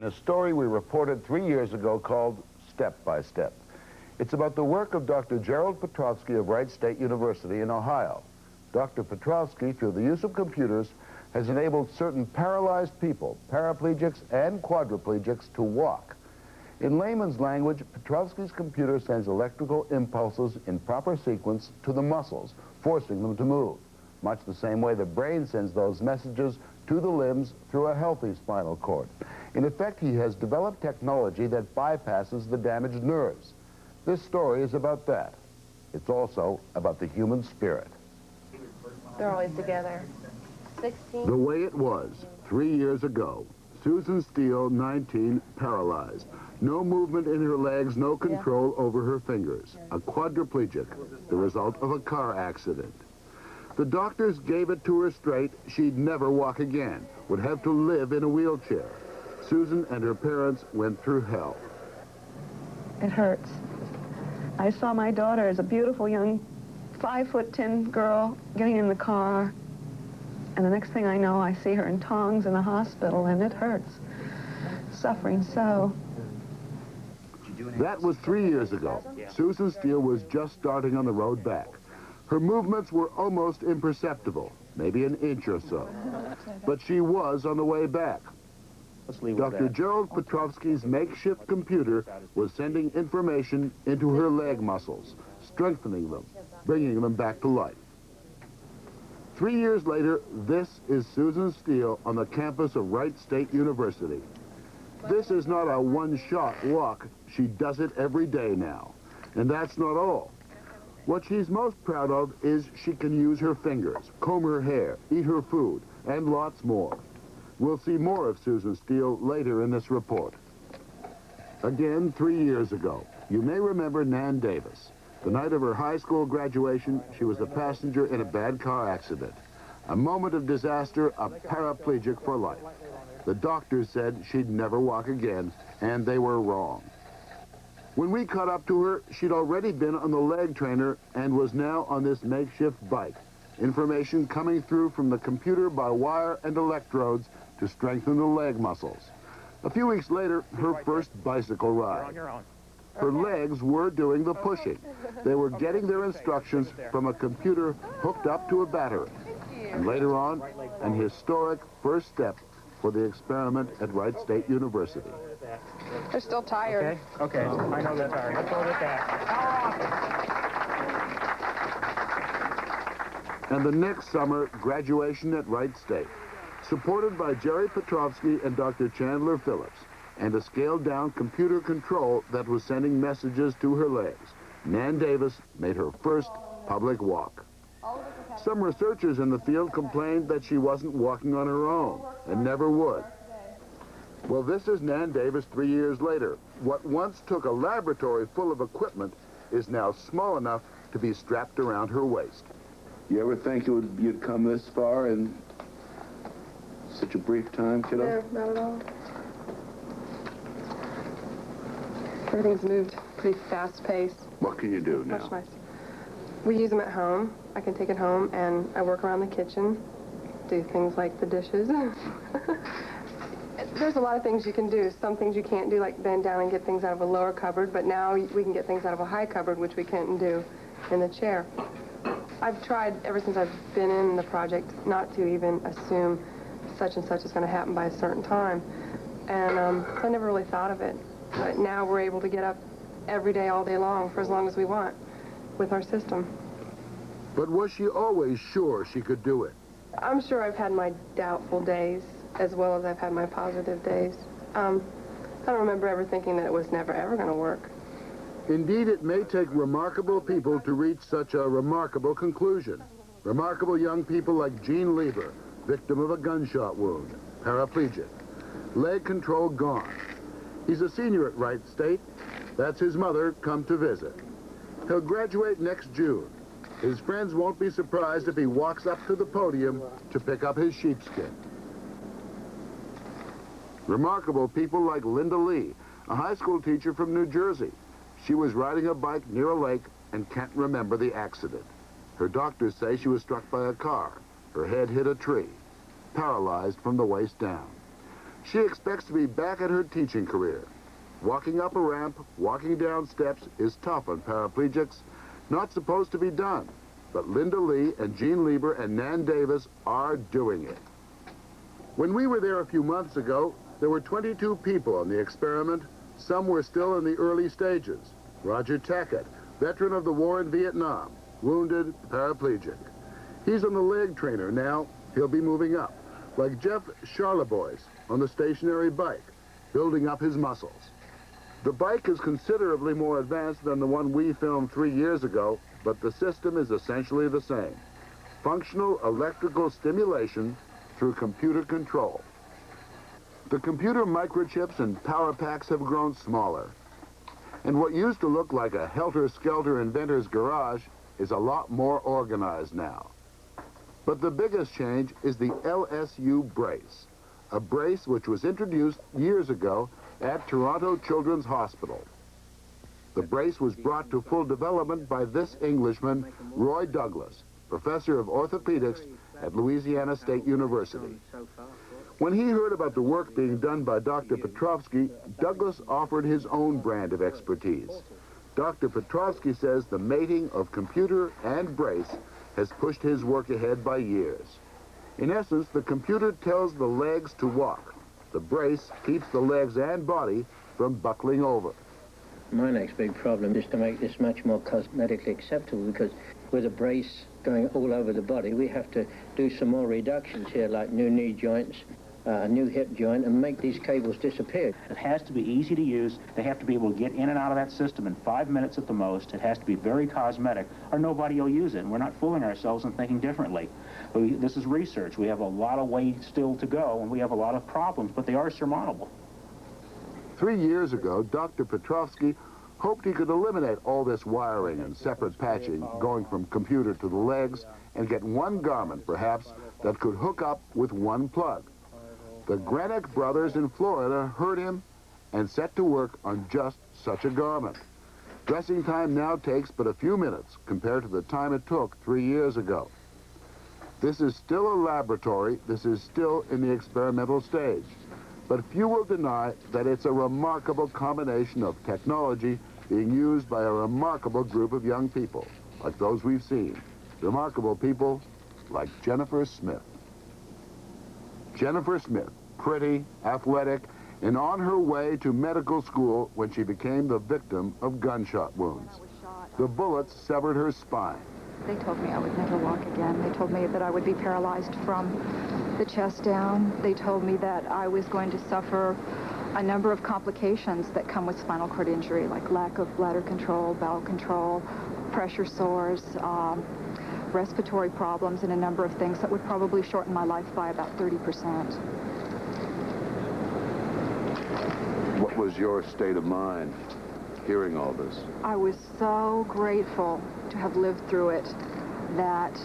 A story we reported 3 years ago called Step by Step. It's about the work of Dr. Jerrold Petrofsky of Wright State University in Ohio. Dr. Petrofsky, through the use of computers, has enabled certain paralyzed people, paraplegics and quadriplegics, to walk. In layman's language, Petrofsky's computer sends electrical impulses in proper sequence to the muscles, forcing them to move, much the same way the brain sends those messages to the limbs through a healthy spinal cord. In effect, he has developed technology that bypasses the damaged nerves. This story is about that. It's also about the human spirit. They're always together. 16. The way it was 3 years ago. Susan Steele, 19, paralyzed. No movement in her legs, no control over her fingers. A quadriplegic, the result of a car accident. The doctors gave it to her straight. She'd never walk again, would have to live in a wheelchair. Susan and her parents went through hell. It hurts. I saw my daughter as a beautiful young 5'10" girl getting in the car, and the next thing I know, I see her in tongs in the hospital, and it hurts. Suffering so. That was 3 years ago. Susan Steele was just starting on the road back. Her movements were almost imperceptible, maybe an inch or so. But she was on the way back. Dr. Jerrold Petrofsky's makeshift computer was sending information into her leg muscles, strengthening them, bringing them back to life. 3 years later, this is Susan Steele on the campus of Wright State University. This is not a one-shot walk. She does it every day now. And that's not all. What she's most proud of is she can use her fingers, comb her hair, eat her food, and lots more. We'll see more of Susan Steele later in this report. Again, 3 years ago, you may remember Nan Davis. The night of her high school graduation, she was a passenger in a bad car accident. A moment of disaster, a paraplegic for life. The doctors said she'd never walk again, and they were wrong. When we caught up to her, she'd already been on the leg trainer and was now on this makeshift bike. Information coming through from the computer by wire and electrodes to strengthen the leg muscles. A few weeks later, her first bicycle ride. Her legs were doing the pushing. They were getting their instructions from a computer hooked up to a battery. And later on, an historic first step for the experiment at Wright State University. They're still tired. Okay, I know they're tired. Let's hold it back. And the next summer, graduation at Wright State, supported by Jerry Petrofsky and Dr. Chandler Phillips, and a scaled-down computer control that was sending messages to her legs. Nan Davis made her first public walk. Some researchers in the field complained that she wasn't walking on her own, and never would. Well, this is Nan Davis 3 years later. What once took a laboratory full of equipment is now small enough to be strapped around her waist. You ever think you'd come this far in such a brief time, kiddo? No, not at all. Everything's moved pretty fast-paced. What can you do now? Much nicer. We use them at home. I can take it home, and I work around the kitchen, do things like the dishes. There's a lot of things you can do. Some things you can't do, like bend down and get things out of a lower cupboard, but now we can get things out of a high cupboard, which we can't do in the chair. I've tried, ever since I've been in the project, not to even assume such and such is going to happen by a certain time. And so I never really thought of it. But now we're able to get up every day, all day long, for as long as we want with our system. But was she always sure she could do it? I'm sure I've had my doubtful days as well as I've had my positive days. I don't remember ever thinking that it was never, ever going to work. Indeed, it may take remarkable people to reach such a remarkable conclusion. Remarkable young people like Gene Lieber, victim of a gunshot wound, paraplegic. Leg control gone. He's a senior at Wright State. That's his mother come to visit. He'll graduate next June. His friends won't be surprised if he walks up to the podium to pick up his sheepskin. Remarkable people like Linda Lee, a high school teacher from New Jersey. She was riding a bike near a lake and can't remember the accident. Her doctors say she was struck by a car. Her head hit a tree, paralyzed from the waist down. She expects to be back at her teaching career. Walking up a ramp, walking down steps is tough on paraplegics, not supposed to be done. But Linda Lee and Jean Lieber and Nan Davis are doing it. When we were there a few months ago, there were 22 people on the experiment. Some were still in the early stages. Roger Tackett, veteran of the war in Vietnam, wounded, paraplegic. He's on the leg trainer now. He'll be moving up, like Jeff Charlebois on the stationary bike, building up his muscles. The bike is considerably more advanced than the one we filmed 3 years ago, but the system is essentially the same. Functional electrical stimulation through computer control. The computer microchips and power packs have grown smaller. And what used to look like a helter-skelter inventor's garage is a lot more organized now. But the biggest change is the LSU brace, a brace which was introduced years ago at Toronto Children's Hospital. The brace was brought to full development by this Englishman, Roy Douglas, professor of orthopedics at Louisiana State University. When he heard about the work being done by Dr. Petrofsky, Douglas offered his own brand of expertise. Dr. Petrofsky says the mating of computer and brace has pushed his work ahead by years. In essence, the computer tells the legs to walk. The brace keeps the legs and body from buckling over. My next big problem is to make this much more cosmetically acceptable, because with a brace going all over the body, we have to do some more reductions here, like new knee joints, a new hip joint, and make these cables disappear. It has to be easy to use. They have to be able to get in and out of that system in 5 minutes at the most. It has to be very cosmetic, or nobody will use it. And we're not fooling ourselves and thinking differently. This is research. We have a lot of way still to go, and we have a lot of problems, but they are surmountable. 3 years ago, Dr. Petrofsky hoped he could eliminate all this wiring and separate patching going from computer to the legs and get one garment, perhaps, that could hook up with one plug. The Granick brothers in Florida heard him and set to work on just such a garment. Dressing time now takes but a few minutes compared to the time it took 3 years ago. This is still a laboratory. This is still in the experimental stage. But few will deny that it's a remarkable combination of technology being used by a remarkable group of young people, like those we've seen. Remarkable people like Jennifer Smith. Jennifer Smith, pretty, athletic, and on her way to medical school when she became the victim of gunshot wounds. The bullets severed her spine. They told me I would never walk again. They told me that I would be paralyzed from the chest down. They told me that I was going to suffer a number of complications that come with spinal cord injury, like lack of bladder control, bowel control, pressure sores, respiratory problems, and a number of things that would probably shorten my life by about 30%. What was your state of mind hearing all this? I was so grateful to have lived through it that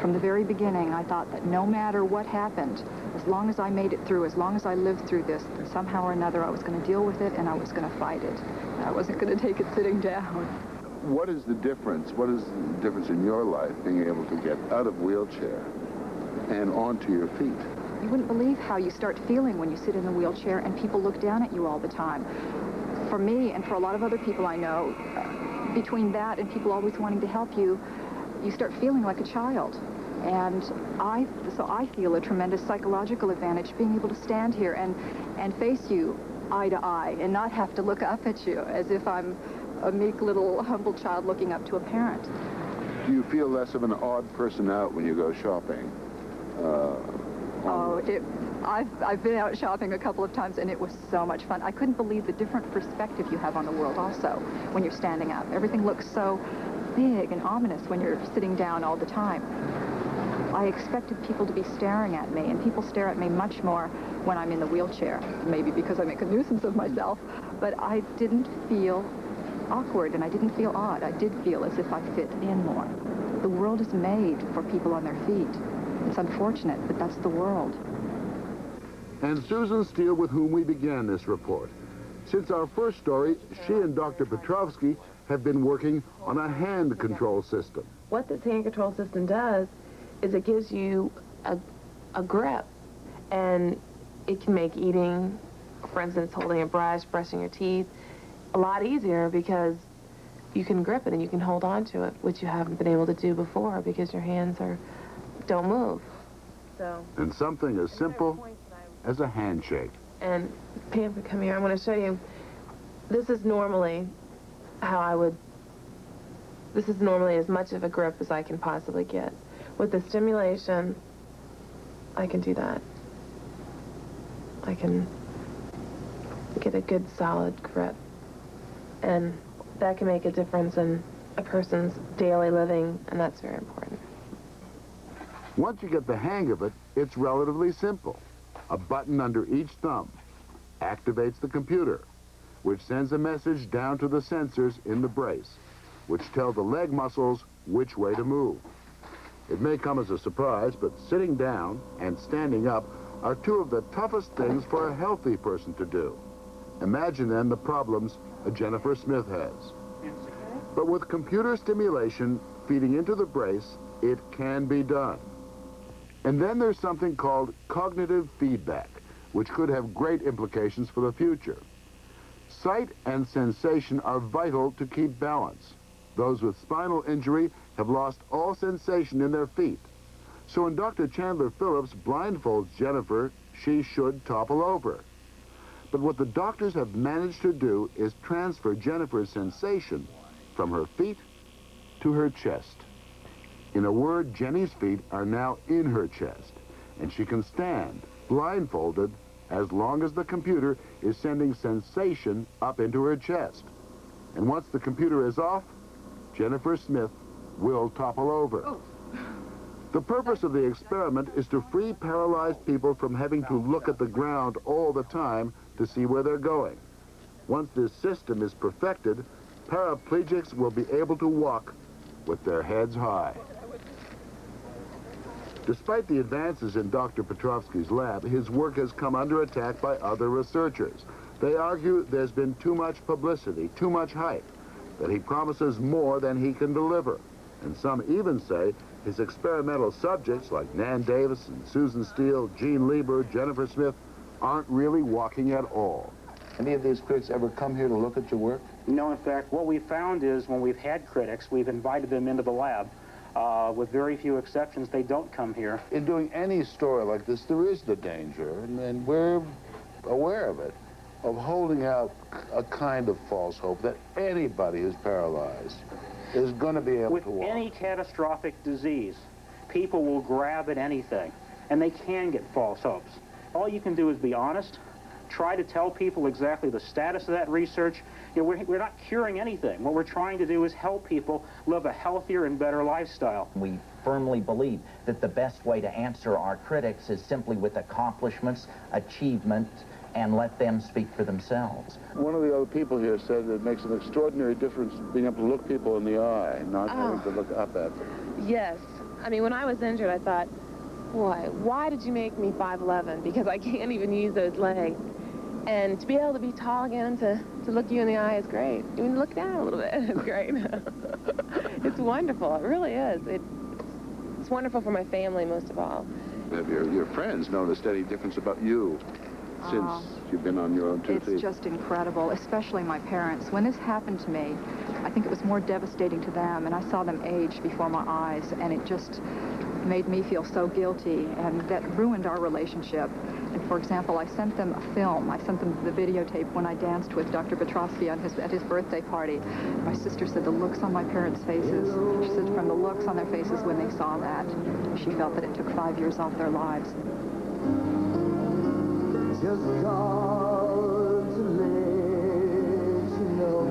from the very beginning I thought that no matter what happened, as long as I made it through, as long as I lived through this, then somehow or another I was going to deal with it and I was going to fight it. I wasn't going to take it sitting down. What is the difference? What is the difference in your life being able to get out of wheelchair and onto your feet? You wouldn't believe how you start feeling when you sit in the wheelchair and people look down at you all the time. For me and for a lot of other people I know, between that and people always wanting to help you, you start feeling like a child. And so I feel a tremendous psychological advantage being able to stand here and face you eye to eye and not have to look up at you as if I'm a meek little humble child looking up to a parent. Do you feel less of an odd person out when you go shopping? I've been out shopping a couple of times and it was so much fun. I couldn't believe the different perspective you have on the world also when you're standing up. Everything looks so big and ominous when you're sitting down all the time. I expected people to be staring at me, and people stare at me much more when I'm in the wheelchair, maybe because I make a nuisance of myself, but I didn't feel awkward and I didn't feel odd. I did feel as if I fit in more. The world is made for people on their feet. It's unfortunate, but that's the world. And Susan Steele, with whom we began this report. Since our first story, she and Dr. Petrofsky have been working on a hand control system. What this hand control system does is it gives you a grip, and it can make eating, for instance, holding a brush, brushing your teeth, a lot easier because you can grip it and you can hold on to it, which you haven't been able to do before because your hands don't move. So. And something as simple as a handshake. And Pam, come here. I want to show you. This is normally how I would. This is normally as much of a grip as I can possibly get. With the stimulation, I can do that. I can get a good solid grip. And that can make a difference in a person's daily living, and that's very important. Once you get the hang of it, it's relatively simple. A button under each thumb activates the computer, which sends a message down to the sensors in the brace, which tell the leg muscles which way to move. It may come as a surprise, but sitting down and standing up are two of the toughest things for a healthy person to do. Imagine then the problems a Jennifer Smith has. But with computer stimulation feeding into the brace, it can be done. And then there's something called cognitive feedback, which could have great implications for the future. Sight and sensation are vital to keep balance. Those with spinal injury have lost all sensation in their feet. So when Dr. Chandler Phillips blindfolds Jennifer, she should topple over. But what the doctors have managed to do is transfer Jennifer's sensation from her feet to her chest. In a word, Jenny's feet are now in her chest, and she can stand, blindfolded, as long as the computer is sending sensation up into her chest. And once the computer is off, Jennifer Smith will topple over. Oh. The purpose of the experiment is to free paralyzed people from having to look at the ground all the time to see where they're going. Once this system is perfected, paraplegics will be able to walk with their heads high. Despite the advances in Dr. Petrofsky's lab, his work has come under attack by other researchers. They argue there's been too much publicity, too much hype, that he promises more than he can deliver. And some even say his experimental subjects like Nan Davis and Susan Steele, Jean Lieber, Jennifer Smith aren't really walking at all. Any of these critics ever come here to look at your work? No, in fact, what we've found is when we've had critics, we've invited them into the lab. With very few exceptions, they don't come here. In doing any story like this, there is the danger, and we're aware of it, of holding out a kind of false hope that anybody who's paralyzed is going to be able to walk. With any catastrophic disease, people will grab at anything, and they can get false hopes. All you can do is be honest, try to tell people exactly the status of that research. You know, we're not curing anything. What we're trying to do is help people live a healthier and better lifestyle. We firmly believe that the best way to answer our critics is simply with accomplishments, achievement, and let them speak for themselves. One of the other people here said that it makes an extraordinary difference being able to look people in the eye, not having to look up at them. Yes. I mean, when I was injured, I thought, boy, why did you make me 5'11"? Because I can't even use those legs. And to be able to be tall again, to look you in the eye is great. Even look down a little bit, it's great. It's wonderful, it really is. It's wonderful for my family, most of all. Have your friends noticed any difference about you since you've been on your own two feet? It's just incredible, especially my parents. When this happened to me, I think it was more devastating to them, and I saw them age before my eyes, and it just made me feel so guilty, and that ruined our relationship. And for example, I sent them a film. I sent them the videotape when I danced with Dr. Petrofsky at his birthday party. My sister said the looks on my parents' faces, she said from the looks on their faces when they saw that, she felt that it took 5 years off their lives. Just called to let you know.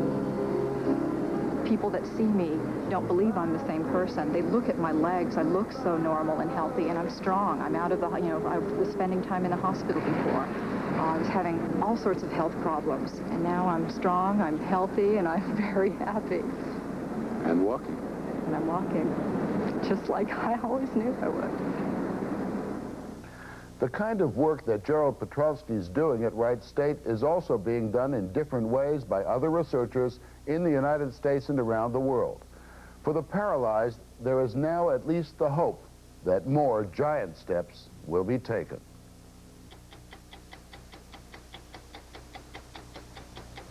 People that see me don't believe I'm the same person. They look at my legs. I look so normal and healthy, and I'm strong. I'm out of the, I was spending time in the hospital before. I was having all sorts of health problems, and now I'm strong, I'm healthy, and I'm very happy. And walking. And I'm walking, just like I always knew I would. The kind of work that Jerrold Petrofsky is doing at Wright State is also being done in different ways by other researchers in the United States and around the world. For the paralyzed, there is now at least the hope that more giant steps will be taken.